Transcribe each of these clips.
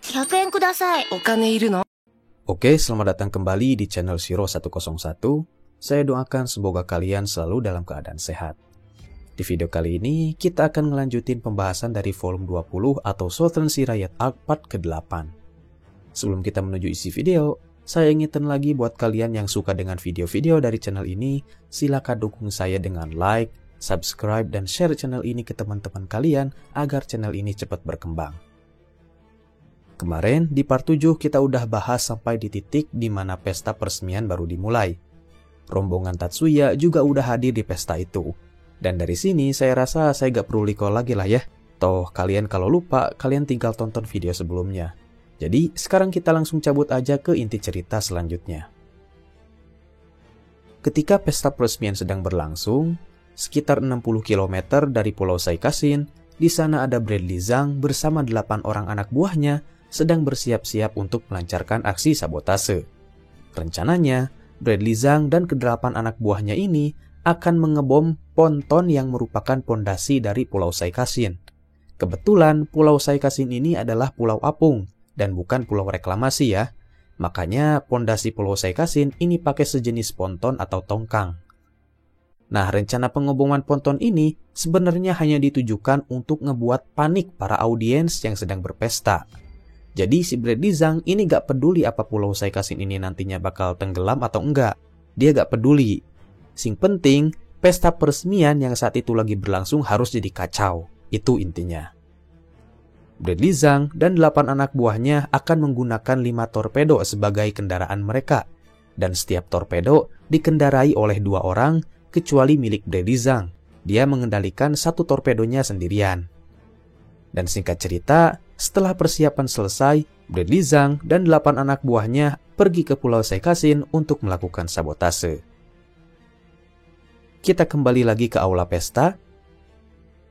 100円ください。お金いるの? Oke, selamat datang kembali di channel Shiro 101. Saya doakan semoga kalian selalu dalam keadaan sehat. Di video kali ini, kita akan ngelanjutin pembahasan dari volume 20 atau Southern Sea Riot Arc part ke-8. Sebelum kita menuju isi video, saya ingetin lagi buat kalian yang suka dengan video-video dari channel ini, silakan dukung saya dengan like, subscribe, dan share channel ini ke teman-teman kalian agar channel ini cepat berkembang. Kemarin di part 7 kita udah bahas sampai di titik di mana pesta peresmian baru dimulai. Rombongan Tatsuya juga udah hadir di pesta itu. Dan dari sini saya rasa saya gak perlu recall lagi lah ya. Toh kalian kalau lupa, kalian tinggal tonton video sebelumnya. Jadi sekarang kita langsung cabut aja ke inti cerita selanjutnya. Ketika pesta peresmian sedang berlangsung, sekitar 60 km dari Pulau Saikasin, di sana ada Bradley Zhang bersama 8 orang anak buahnya sedang bersiap-siap untuk melancarkan aksi sabotase. Rencananya, Bradley Zhang dan ke-8 anak buahnya ini akan mengebom ponton yang merupakan pondasi dari Pulau Saikasin. Kebetulan Pulau Saikasin ini adalah pulau apung dan bukan pulau reklamasi ya. Makanya pondasi Pulau Saikasin ini pakai sejenis ponton atau tongkang. Nah, rencana pengeboman ponton ini sebenarnya hanya ditujukan untuk ngebuat panik para audiens yang sedang berpesta. Jadi si Bradley Zhang ini gak peduli apa Pulau Saikasin ini nantinya bakal tenggelam atau enggak. Dia gak peduli. Sing penting, pesta peresmian yang saat itu lagi berlangsung harus jadi kacau. Itu intinya. Bradley Zhang dan 8 anak buahnya akan menggunakan 5 torpedo sebagai kendaraan mereka. Dan setiap torpedo dikendarai oleh 2 orang, kecuali milik Bradley Zhang. Dia mengendalikan 1 torpedonya sendirian. Dan singkat cerita, setelah persiapan selesai, Bradley Zhang dan 8 anak buahnya pergi ke Pulau Saikasin untuk melakukan sabotase. Kita kembali lagi ke aula pesta.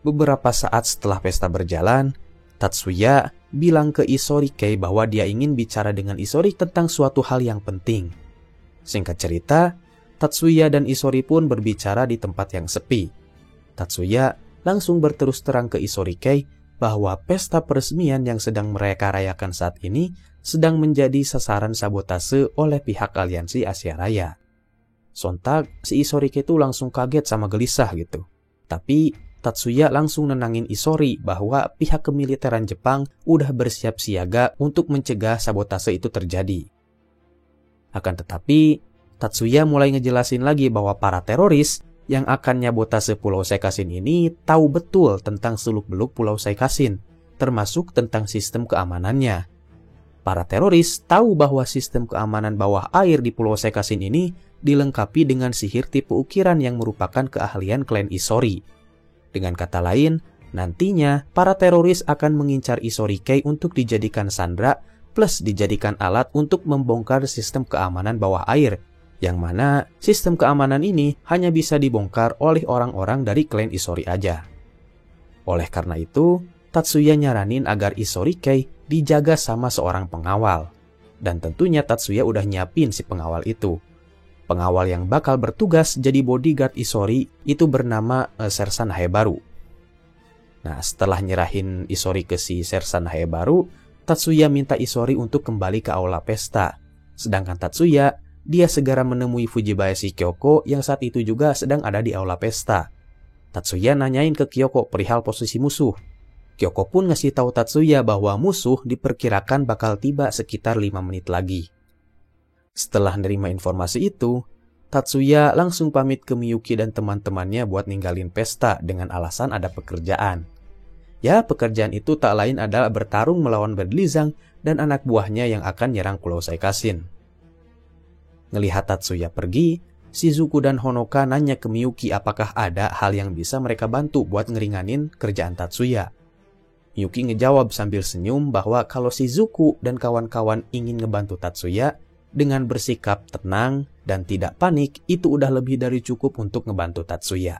Beberapa saat setelah pesta berjalan, Tatsuya bilang ke Isorike bahwa dia ingin bicara dengan Isori tentang suatu hal yang penting. Singkat cerita, Tatsuya dan Isori pun berbicara di tempat yang sepi. Tatsuya langsung berterus terang ke Isorike bahwa pesta peresmian yang sedang mereka rayakan saat ini sedang menjadi sasaran sabotase oleh pihak aliansi Asia Raya. Sontak, si Isorike itu langsung kaget sama gelisah gitu. Tapi Tatsuya langsung nenangin Isori bahwa pihak kemiliteran Jepang udah bersiap siaga untuk mencegah sabotase itu terjadi. Akan tetapi, Tatsuya mulai ngejelasin lagi bahwa para teroris yang akan nyabotase Pulau Saikasin ini tahu betul tentang seluk-beluk Pulau Saikasin, termasuk tentang sistem keamanannya. Para teroris tahu bahwa sistem keamanan bawah air di Pulau Saikasin ini dilengkapi dengan sihir tipe ukiran yang merupakan keahlian klan Isori. Dengan kata lain, nantinya para teroris akan mengincar Isorike untuk dijadikan sandera plus dijadikan alat untuk membongkar sistem keamanan bawah air, yang mana sistem keamanan ini hanya bisa dibongkar oleh orang-orang dari klan Isori aja. Oleh karena itu, Tatsuya nyaranin agar Isorike dijaga sama seorang pengawal. Dan tentunya Tatsuya udah nyiapin si pengawal itu. Pengawal yang bakal bertugas jadi bodyguard Isori itu bernama Sersan Haebaru. Nah, setelah nyerahin Isori ke si Sersan Haebaru, Tatsuya minta Isori untuk kembali ke aula pesta. Sedangkan Tatsuya dia segera menemui Fujibayashi Kyoko yang saat itu juga sedang ada di aula pesta. Tatsuya nanyain ke Kyoko perihal posisi musuh. Kyoko pun ngasih tahu Tatsuya bahwa musuh diperkirakan bakal tiba sekitar 5 menit lagi. Setelah nerima informasi itu, Tatsuya langsung pamit ke Miyuki dan teman-temannya buat ninggalin pesta dengan alasan ada pekerjaan. Ya, pekerjaan itu tak lain adalah bertarung melawan Bradley Zhang dan anak buahnya yang akan nyerang Pulau Saikasin. Ngelihat Tatsuya pergi, Shizuku dan Honoka nanya ke Miyuki apakah ada hal yang bisa mereka bantu buat ngeringanin kerjaan Tatsuya. Miyuki ngejawab sambil senyum bahwa kalau Shizuku dan kawan-kawan ingin ngebantu Tatsuya dengan bersikap tenang dan tidak panik, itu udah lebih dari cukup untuk ngebantu Tatsuya.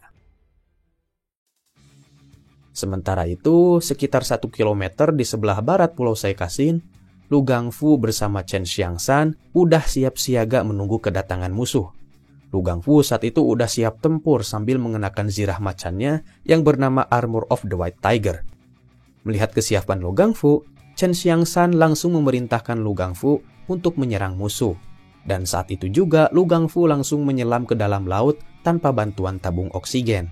Sementara itu, sekitar 1 km di sebelah barat Pulau Saikasin, Lu Gangfu bersama Chen Xiangsan udah siap siaga menunggu kedatangan musuh. Lu Gangfu saat itu udah siap tempur sambil mengenakan zirah macannya yang bernama Armor of the White Tiger. Melihat kesiapan Lu Gangfu, Chen Xiangshan langsung memerintahkan Lu Gangfu untuk menyerang musuh. Dan saat itu juga Lu Gangfu langsung menyelam ke dalam laut tanpa bantuan tabung oksigen.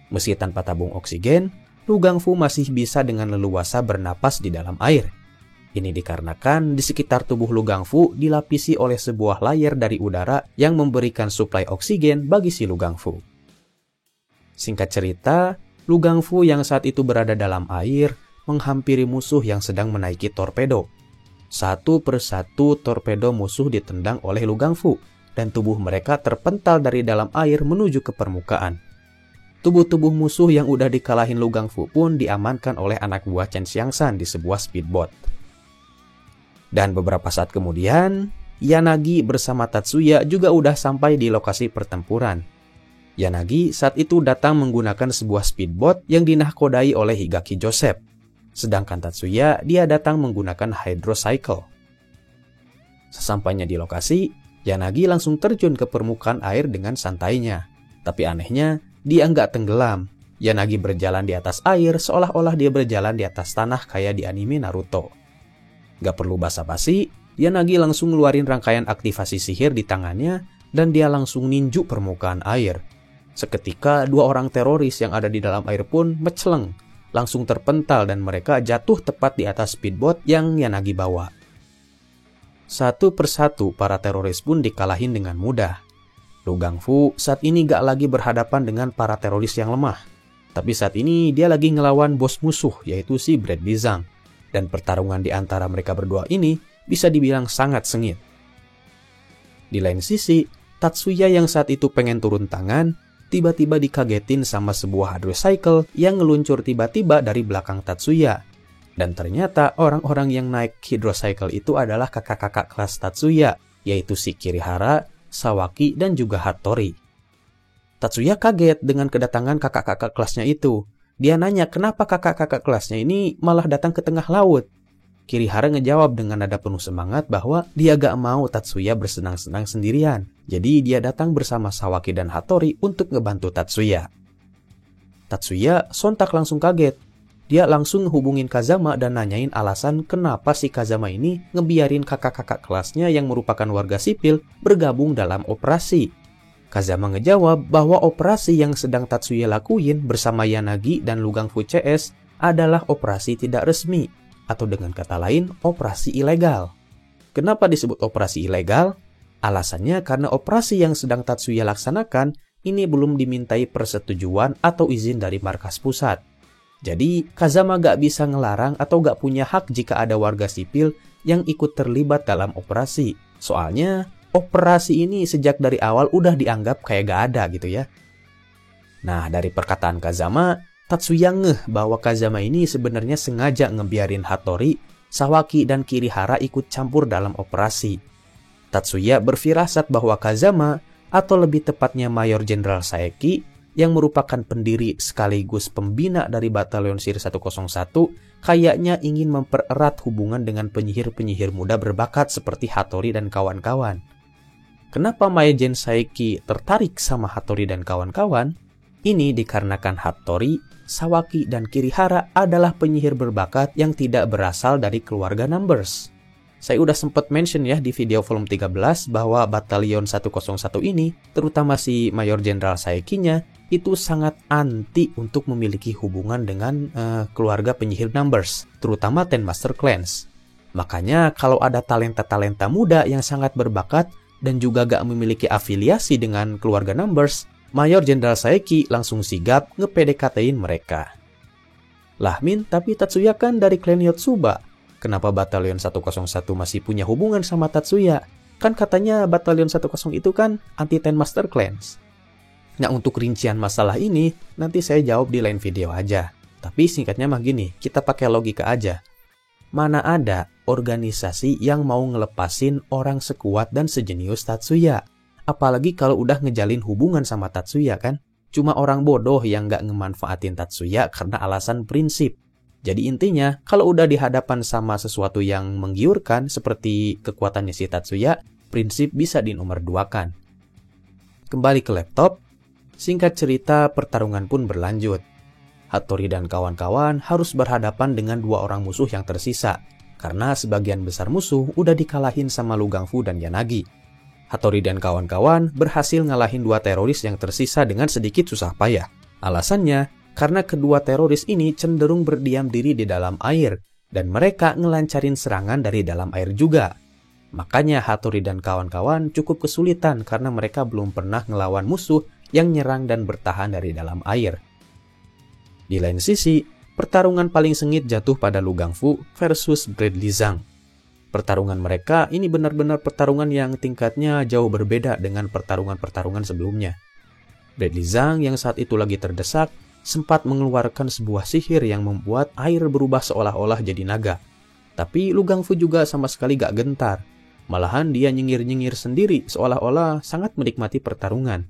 Meski tanpa tabung oksigen, Lu Gangfu masih bisa dengan leluasa bernapas di dalam air. Ini dikarenakan di sekitar tubuh Lu Gangfu dilapisi oleh sebuah layer dari udara yang memberikan suplai oksigen bagi si Lu Gangfu. Singkat cerita, Lu Gangfu yang saat itu berada dalam air menghampiri musuh yang sedang menaiki torpedo. Satu persatu torpedo musuh ditendang oleh Lu Gangfu dan tubuh mereka terpental dari dalam air menuju ke permukaan. Tubuh-tubuh musuh yang udah dikalahin Lu Gangfu pun diamankan oleh anak buah Chen Xiangshan di sebuah speedboat. Dan beberapa saat kemudian, Yanagi bersama Tatsuya juga udah sampai di lokasi pertempuran. Yanagi saat itu datang menggunakan sebuah speedboat yang dinahkodai oleh Higaki Joseph. Sedangkan Tatsuya, dia datang menggunakan hydrocycle. Sesampainya di lokasi, Yanagi langsung terjun ke permukaan air dengan santainya. Tapi anehnya, dia nggak tenggelam. Yanagi berjalan di atas air seolah-olah dia berjalan di atas tanah kayak di anime Naruto. Gak perlu basa-basi, Yanagi langsung ngeluarin rangkaian aktivasi sihir di tangannya dan dia langsung ninju permukaan air. Seketika dua orang teroris yang ada di dalam air pun meceleng, langsung terpental dan mereka jatuh tepat di atas speedboat yang Yanagi bawa. Satu persatu para teroris pun dikalahin dengan mudah. Lu Gangfu saat ini gak lagi berhadapan dengan para teroris yang lemah. Tapi saat ini dia lagi ngelawan bos musuh yaitu si Brad Bizang. Dan pertarungan di antara mereka berdua ini bisa dibilang sangat sengit. Di lain sisi, Tatsuya yang saat itu pengen turun tangan, tiba-tiba dikagetin sama sebuah hydrocycle yang ngeluncur tiba-tiba dari belakang Tatsuya. Dan ternyata orang-orang yang naik hydrocycle itu adalah kakak-kakak kelas Tatsuya, yaitu si Kirihara, Sawaki, dan juga Hattori. Tatsuya kaget dengan kedatangan kakak-kakak kelasnya itu. Dia nanya kenapa kakak-kakak kelasnya ini malah datang ke tengah laut. Kirihara ngejawab dengan nada penuh semangat bahwa dia gak mau Tatsuya bersenang-senang sendirian. Jadi dia datang bersama Sawaki dan Hattori untuk ngebantu Tatsuya. Tatsuya sontak langsung kaget. Dia langsung hubungin Kazama dan nanyain alasan kenapa si Kazama ini ngebiarin kakak-kakak kelasnya yang merupakan warga sipil bergabung dalam operasi. Kazama ngejawab bahwa operasi yang sedang Tatsuya lakuin bersama Yanagi dan Lu Gangfu CS adalah operasi tidak resmi, atau dengan kata lain, operasi ilegal. Kenapa disebut operasi ilegal? Alasannya karena operasi yang sedang Tatsuya laksanakan ini belum dimintai persetujuan atau izin dari markas pusat. Jadi, Kazama gak bisa ngelarang atau gak punya hak jika ada warga sipil yang ikut terlibat dalam operasi. Soalnya, operasi ini sejak dari awal udah dianggap kayak gak ada gitu ya. Nah, dari perkataan Kazama, Tatsuya ngeh bahwa Kazama ini sebenarnya sengaja ngebiarin Hattori, Sawaki, dan Kirihara ikut campur dalam operasi. Tatsuya berfirasat bahwa Kazama, atau lebih tepatnya Mayor Jenderal Saeki, yang merupakan pendiri sekaligus pembina dari Batalion Sir 101, kayaknya ingin mempererat hubungan dengan penyihir-penyihir muda berbakat seperti Hattori dan kawan-kawan. Kenapa Mayor Saeki tertarik sama Hattori dan kawan-kawan? Ini dikarenakan Hattori, Sawaki, dan Kirihara adalah penyihir berbakat yang tidak berasal dari keluarga Numbers. Saya udah sempat mention ya di video volume 13 bahwa Batalion 101 ini, terutama si Mayor Jenderal Saeki-nya, itu sangat anti untuk memiliki hubungan dengan keluarga penyihir Numbers, terutama Ten Master Clans. Makanya kalau ada talenta-talenta muda yang sangat berbakat dan juga gak memiliki afiliasi dengan keluarga Numbers, Mayor Jenderal Saeki langsung sigap nge-PDKT-in mereka. Lah Min, tapi Tatsuya kan dari klan Yotsuba. Kenapa Batalion 101 masih punya hubungan sama Tatsuya? Kan katanya Batalion 10 itu kan anti Ten Master Clans. Nah, untuk rincian masalah ini, nanti saya jawab di lain video aja. Tapi singkatnya mah gini, kita pakai logika aja. Mana ada organisasi yang mau ngelepasin orang sekuat dan sejenius Tatsuya? Apalagi kalau udah ngejalin hubungan sama Tatsuya kan? Cuma orang bodoh yang gak ngemanfaatin Tatsuya karena alasan prinsip. Jadi intinya, kalau udah dihadapan sama sesuatu yang menggiurkan seperti kekuatannya si Tatsuya, prinsip bisa dinomorduakan. Kembali ke laptop, singkat cerita pertarungan pun berlanjut. Hattori dan kawan-kawan harus berhadapan dengan dua orang musuh yang tersisa, karena sebagian besar musuh udah dikalahin sama Lu Gangfu dan Yanagi. Hattori dan kawan-kawan berhasil ngalahin dua teroris yang tersisa dengan sedikit susah payah. Alasannya, karena kedua teroris ini cenderung berdiam diri di dalam air, dan mereka ngelancarin serangan dari dalam air juga. Makanya Hattori dan kawan-kawan cukup kesulitan karena mereka belum pernah ngelawan musuh yang nyerang dan bertahan dari dalam air. Di lain sisi, pertarungan paling sengit jatuh pada Lu Gangfu versus Bradley Zhang. Pertarungan mereka ini benar-benar pertarungan yang tingkatnya jauh berbeda dengan pertarungan-pertarungan sebelumnya. Bradley Zhang yang saat itu lagi terdesak sempat mengeluarkan sebuah sihir yang membuat air berubah seolah-olah jadi naga. Tapi Lu Gangfu juga sama sekali gak gentar. Malahan dia nyengir-nyengir sendiri seolah-olah sangat menikmati pertarungan.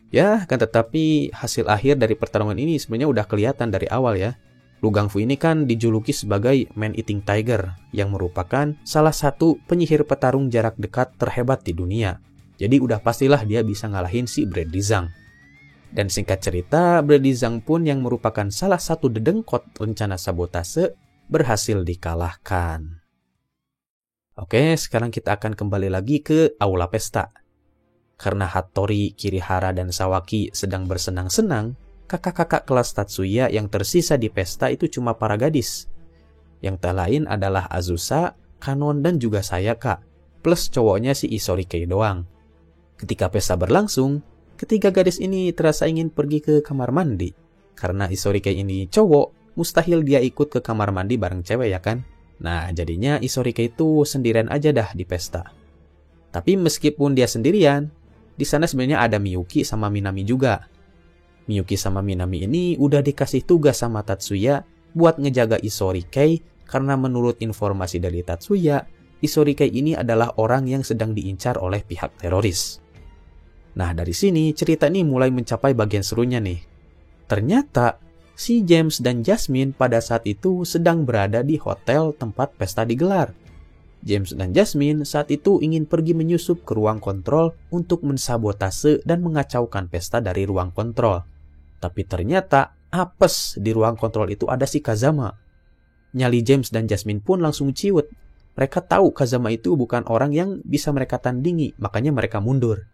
Ya, kan tetapi hasil akhir dari pertarungan ini sebenarnya udah kelihatan dari awal ya. Lu Gangfu ini kan dijuluki sebagai Man-Eating Tiger yang merupakan salah satu penyihir petarung jarak dekat terhebat di dunia. Jadi udah pastilah dia bisa ngalahin si Bradley Zhang. Dan singkat cerita, Bradley Zhang pun yang merupakan salah satu dedengkot rencana sabotase berhasil dikalahkan. Oke, sekarang kita akan kembali lagi ke Aula Pesta. Karena Hattori, Kirihara, dan Sawaki sedang bersenang-senang, kakak-kakak kelas Tatsuya yang tersisa di pesta itu cuma para gadis. Yang tak lain adalah Azusa, Kanon, dan juga Sayaka, plus cowoknya si Isorikei doang. Ketika pesta berlangsung, ketiga gadis ini terasa ingin pergi ke kamar mandi. Karena Isorikei ini cowok, mustahil dia ikut ke kamar mandi bareng cewek ya kan? Nah, jadinya Isorikei itu sendirian aja dah di pesta. Tapi meskipun dia sendirian, di sana sebenarnya ada Miyuki sama Minami juga. Miyuki sama Minami ini udah dikasih tugas sama Tatsuya buat ngejaga Isorikei karena menurut informasi dari Tatsuya, Isorikei ini adalah orang yang sedang diincar oleh pihak teroris. Nah, dari sini cerita ini mulai mencapai bagian serunya nih. Ternyata si James dan Jasmine pada saat itu sedang berada di hotel tempat pesta digelar. James dan Jasmine saat itu ingin pergi menyusup ke ruang kontrol untuk mensabotase dan mengacaukan pesta dari ruang kontrol. Tapi ternyata apes di ruang kontrol itu ada si Kazama. Nyali James dan Jasmine pun langsung ciut. Mereka tahu Kazama itu bukan orang yang bisa mereka tandingi, makanya mereka mundur.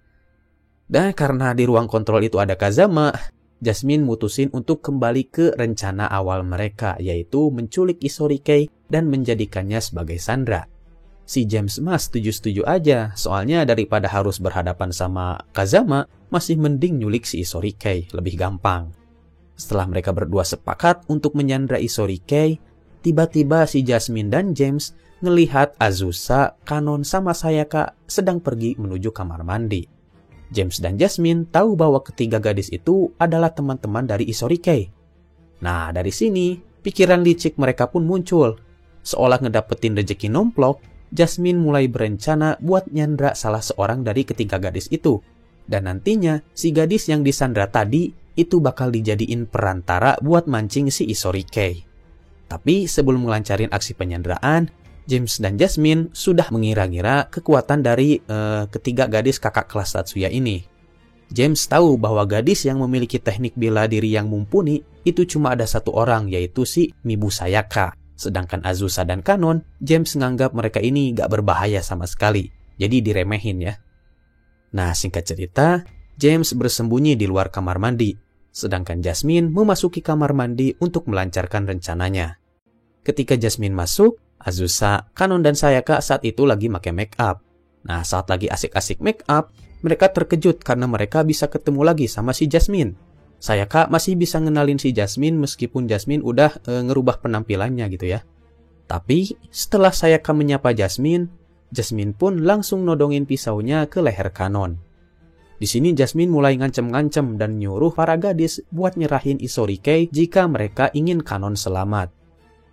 Dan karena di ruang kontrol itu ada Kazama, Jasmine mutusin untuk kembali ke rencana awal mereka, yaitu menculik Isorikei dan menjadikannya sebagai sandera. Si James mas setuju-setuju aja, soalnya daripada harus berhadapan sama Kazama, masih mending nyulik si Isorikei, lebih gampang. Setelah mereka berdua sepakat untuk menyandra Isorikei, tiba-tiba si Jasmine dan James ngelihat Azusa, Kanon, sama Sayaka sedang pergi menuju kamar mandi. James dan Jasmine tahu bahwa ketiga gadis itu adalah teman-teman dari Isorikei. Nah, dari sini, pikiran licik mereka pun muncul. Seolah ngedapetin rejeki nomplok, Jasmine mulai berencana buat nyandra salah seorang dari ketiga gadis itu. Dan nantinya, si gadis yang disandra tadi itu bakal dijadiin perantara buat mancing si Isorikei. Tapi sebelum melancarin aksi penyanderaan, James dan Jasmine sudah mengira-ngira kekuatan dari ketiga gadis kakak kelas Tatsuya ini. James tahu bahwa gadis yang memiliki teknik bela diri yang mumpuni itu cuma ada satu orang, yaitu si Mibu Sayaka. Sedangkan Azusa dan Kanon, James nganggap mereka ini gak berbahaya sama sekali. Jadi diremehin ya. Nah, singkat cerita, James bersembunyi di luar kamar mandi. Sedangkan Jasmine memasuki kamar mandi untuk melancarkan rencananya. Ketika Jasmine masuk, Azusa, Kanon, dan Sayaka saat itu lagi pakai make up. Nah, saat lagi asik-asik make up, mereka terkejut karena mereka bisa ketemu lagi sama si Jasmine. Sayaka masih bisa ngenalin si Jasmine meskipun Jasmine udah ngerubah penampilannya gitu ya. Tapi setelah Sayaka menyapa Jasmine, Jasmine pun langsung nodongin pisaunya ke leher Kanon. Di sini Jasmine mulai ngancem-ngancem dan nyuruh para gadis buat nyerahin Isorikei jika mereka ingin Kanon selamat.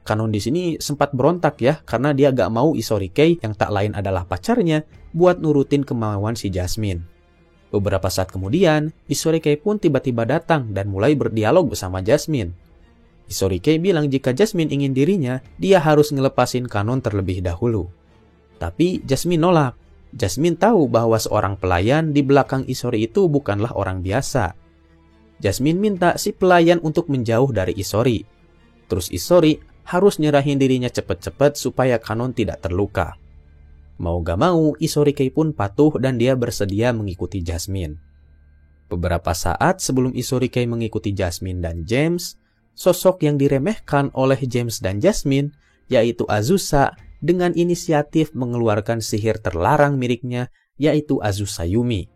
Kanon di sini sempat berontak ya, karena dia gak mau Isorikei yang tak lain adalah pacarnya buat nurutin kemauan si Jasmine. Beberapa saat kemudian, Isorikei pun tiba-tiba datang dan mulai berdialog bersama Jasmine. Isorikei bilang jika Jasmine ingin dirinya, dia harus ngelepasin Kanon terlebih dahulu. Tapi Jasmine nolak. Jasmine tahu bahwa seorang pelayan di belakang Isori itu bukanlah orang biasa. Jasmine minta si pelayan untuk menjauh dari Isori. Terus Isori harus nyerahin dirinya cepet-cepet supaya Kanon tidak terluka. Mau gak mau, Isori Kei pun patuh dan dia bersedia mengikuti Jasmine. Beberapa saat sebelum Isori Kei mengikuti Jasmine dan James, sosok yang diremehkan oleh James dan Jasmine, yaitu Azusa, dengan inisiatif mengeluarkan sihir terlarang miliknya, yaitu Azusa Yumi.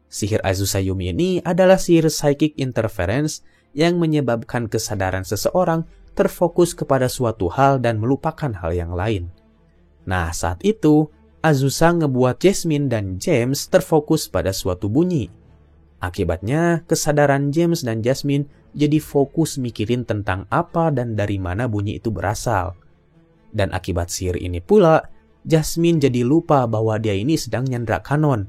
Sihir Azusa Yumi ini adalah sihir psychic interference yang menyebabkan kesadaran seseorang terfokus kepada suatu hal dan melupakan hal yang lain. Nah, saat itu, Azusa ngebuat Jasmine dan James terfokus pada suatu bunyi. Akibatnya, kesadaran James dan Jasmine jadi fokus mikirin tentang apa dan dari mana bunyi itu berasal. Dan akibat sihir ini pula, Jasmine jadi lupa bahwa dia ini sedang nyandra Kanon.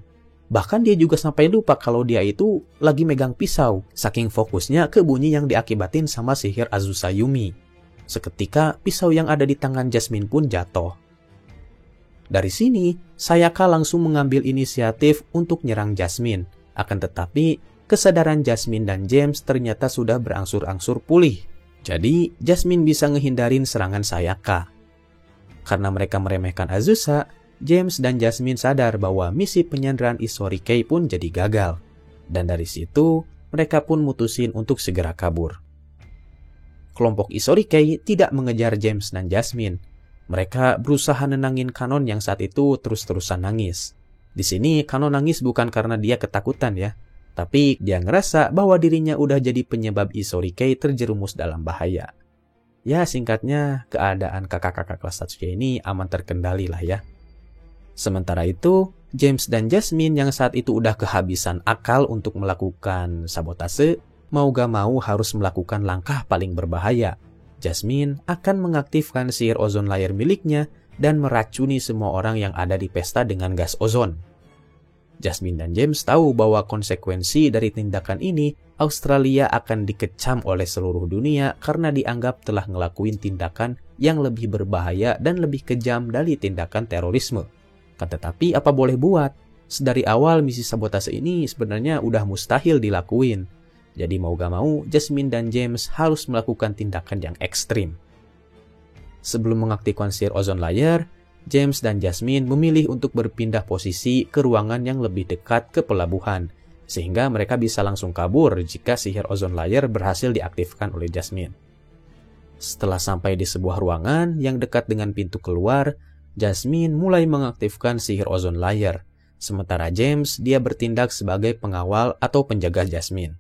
Bahkan dia juga sampai lupa kalau dia itu lagi megang pisau, saking fokusnya ke bunyi yang diakibatin sama sihir Azusa Yumi. Seketika, pisau yang ada di tangan Jasmine pun jatuh. Dari sini, Sayaka langsung mengambil inisiatif untuk nyerang Jasmine. Akan tetapi, kesadaran Jasmine dan James ternyata sudah berangsur-angsur pulih. Jadi, Jasmine bisa ngehindarin serangan Sayaka. Karena mereka meremehkan Azusa, James dan Jasmine sadar bahwa misi penyanderaan Isori Kei pun jadi gagal. Dan dari situ, mereka pun mutusin untuk segera kabur. Kelompok Isori Kei tidak mengejar James dan Jasmine. Mereka berusaha nenangin Kanon yang saat itu terus-terusan nangis. Di sini Kanon nangis bukan karena dia ketakutan ya, tapi dia ngerasa bahwa dirinya udah jadi penyebab Isori Kei terjerumus dalam bahaya. Ya singkatnya, keadaan kakak-kakak kelas Tatsuya ini aman terkendali lah ya. Sementara itu, James dan Jasmine yang saat itu udah kehabisan akal untuk melakukan sabotase, mau gak mau harus melakukan langkah paling berbahaya. Jasmine akan mengaktifkan sihir ozon layer miliknya dan meracuni semua orang yang ada di pesta dengan gas ozon. Jasmine dan James tahu bahwa konsekuensi dari tindakan ini, Australia akan dikecam oleh seluruh dunia karena dianggap telah ngelakuin tindakan yang lebih berbahaya dan lebih kejam dari tindakan terorisme. Kan tetapi apa boleh buat? Sedari awal misi sabotase ini sebenarnya udah mustahil dilakuin. Jadi mau gak mau, Jasmine dan James harus melakukan tindakan yang ekstrim. Sebelum mengaktifkan sihir ozon layer, James dan Jasmine memilih untuk berpindah posisi ke ruangan yang lebih dekat ke pelabuhan, sehingga mereka bisa langsung kabur jika sihir ozon layer berhasil diaktifkan oleh Jasmine. Setelah sampai di sebuah ruangan yang dekat dengan pintu keluar, Jasmine mulai mengaktifkan sihir ozon layer, sementara James dia bertindak sebagai pengawal atau penjaga Jasmine.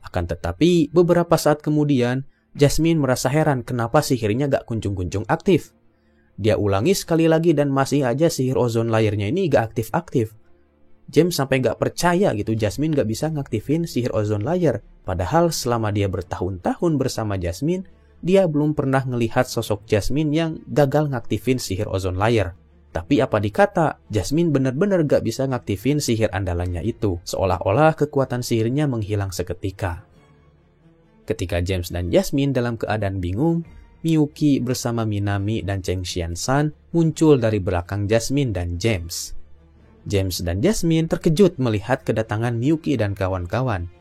Akan tetapi, beberapa saat kemudian, Jasmine merasa heran kenapa sihirnya gak kunjung-kunjung aktif. Dia ulangi sekali lagi dan masih aja sihir ozon layernya ini gak aktif-aktif. James sampai gak percaya gitu Jasmine gak bisa ngaktifin sihir ozon layer. Padahal selama dia bertahun-tahun bersama Jasmine, dia belum pernah ngelihat sosok Jasmine yang gagal ngaktifin sihir ozon layer. Tapi apa dikata, Jasmine benar-benar gak bisa ngaktifin sihir andalannya itu. Seolah-olah kekuatan sihirnya menghilang seketika. Ketika James dan Jasmine dalam keadaan bingung, Miyuki bersama Minami dan Cheng Xiansan muncul dari belakang Jasmine dan James. James dan Jasmine terkejut melihat kedatangan Miyuki dan kawan-kawan.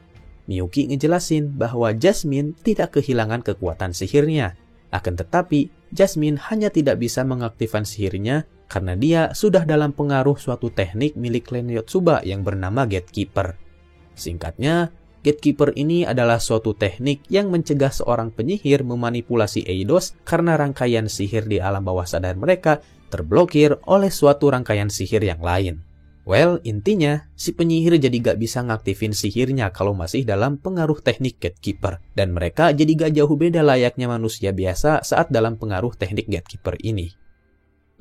Miyuki ngejelasin bahwa Jasmine tidak kehilangan kekuatan sihirnya. Akan tetapi, Jasmine hanya tidak bisa mengaktifkan sihirnya karena dia sudah dalam pengaruh suatu teknik milik klan Yotsuba yang bernama Gatekeeper. Singkatnya, Gatekeeper ini adalah suatu teknik yang mencegah seorang penyihir memanipulasi Eidos karena rangkaian sihir di alam bawah sadar mereka terblokir oleh suatu rangkaian sihir yang lain. Well, intinya, si penyihir jadi gak bisa ngaktifin sihirnya kalau masih dalam pengaruh teknik Gatekeeper. Dan mereka jadi gak jauh beda layaknya manusia biasa saat dalam pengaruh teknik Gatekeeper ini.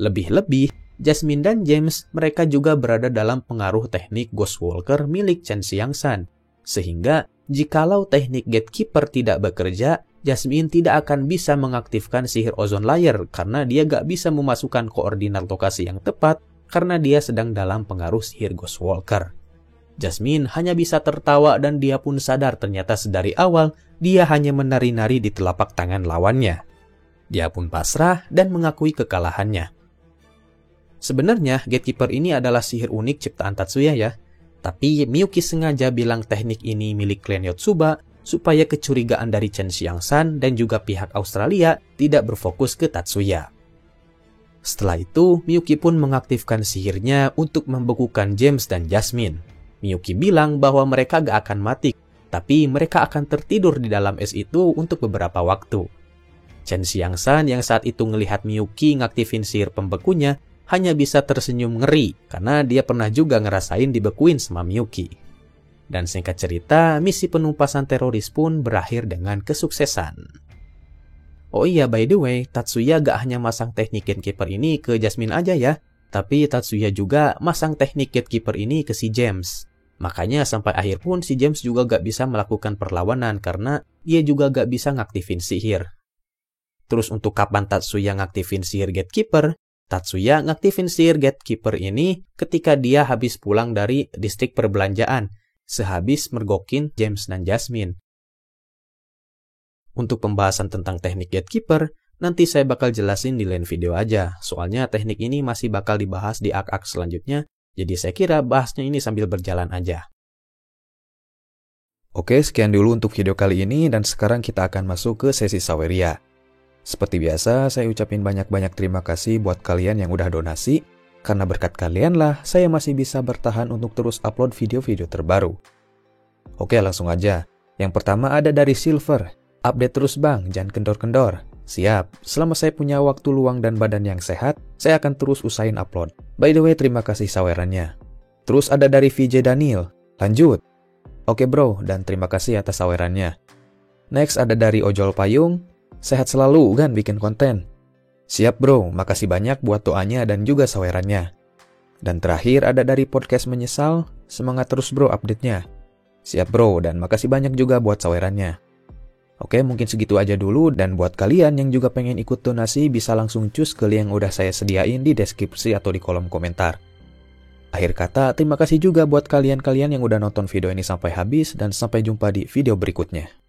Lebih-lebih, Jasmine dan James mereka juga berada dalam pengaruh teknik Ghostwalker milik Chen Xiangsan. Sehingga, jikalau teknik Gatekeeper tidak bekerja, Jasmine tidak akan bisa mengaktifkan sihir ozon layer karena dia gak bisa memasukkan koordinat lokasi yang tepat karena dia sedang dalam pengaruh sihir Ghostwalker. Jasmine hanya bisa tertawa dan dia pun sadar ternyata sedari awal dia hanya menari-nari di telapak tangan lawannya. Dia pun pasrah dan mengakui kekalahannya. Sebenarnya Gatekeeper ini adalah sihir unik ciptaan Tatsuya ya. Tapi Miyuki sengaja bilang teknik ini milik klan Yotsuba supaya kecurigaan dari Chen Xiangsan dan juga pihak Australia tidak berfokus ke Tatsuya. Setelah itu, Miyuki pun mengaktifkan sihirnya untuk membekukan James dan Jasmine. Miyuki bilang bahwa mereka gak akan mati, tapi mereka akan tertidur di dalam es itu untuk beberapa waktu. Chen Xiangsan yang saat itu ngelihat Miyuki ngaktifin sihir pembekunya hanya bisa tersenyum ngeri karena dia pernah juga ngerasain dibekuin sama Miyuki. Dan singkat cerita, misi penumpasan teroris pun berakhir dengan kesuksesan. Oh iya, by the way, Tatsuya gak hanya masang teknik gatekeeper ini ke Jasmine aja ya, tapi Tatsuya juga masang teknik gatekeeper ini ke si James. Makanya sampai akhir pun si James juga gak bisa melakukan perlawanan karena dia juga gak bisa ngaktifin sihir. Terus untuk kapan Tatsuya ngaktifin sihir gatekeeper? Tatsuya ngaktifin sihir gatekeeper ini ketika dia habis pulang dari distrik perbelanjaan, sehabis mergokin James dan Jasmine. Untuk pembahasan tentang teknik gatekeeper, nanti saya bakal jelasin di lain video aja, soalnya teknik ini masih bakal dibahas di arc-arc selanjutnya, jadi saya kira bahasnya ini sambil berjalan aja. Oke, sekian dulu untuk video kali ini, dan sekarang kita akan masuk ke sesi Saweria. Seperti biasa, saya ucapin banyak-banyak terima kasih buat kalian yang udah donasi, karena berkat kalianlah saya masih bisa bertahan untuk terus upload video-video terbaru. Oke, langsung aja. Yang pertama ada dari Silver. Update terus bang, jangan kendor-kendor. Siap, selama saya punya waktu luang dan badan yang sehat, saya akan terus usahain upload. By the way, terima kasih sawerannya. Terus ada dari VJ Daniel. Lanjut. Oke bro, dan terima kasih atas sawerannya. Next ada dari Ojol Payung. Sehat selalu kan bikin konten. Siap bro, makasih banyak buat doanya dan juga sawerannya. Dan terakhir ada dari Podcast Menyesal. Semangat terus bro update-nya. Siap bro, dan makasih banyak juga buat sawerannya. Oke, mungkin segitu aja dulu, dan buat kalian yang juga pengen ikut donasi bisa langsung cus ke link yang udah saya sediain di deskripsi atau di kolom komentar. Akhir kata, terima kasih juga buat kalian-kalian yang udah nonton video ini sampai habis, dan sampai jumpa di video berikutnya.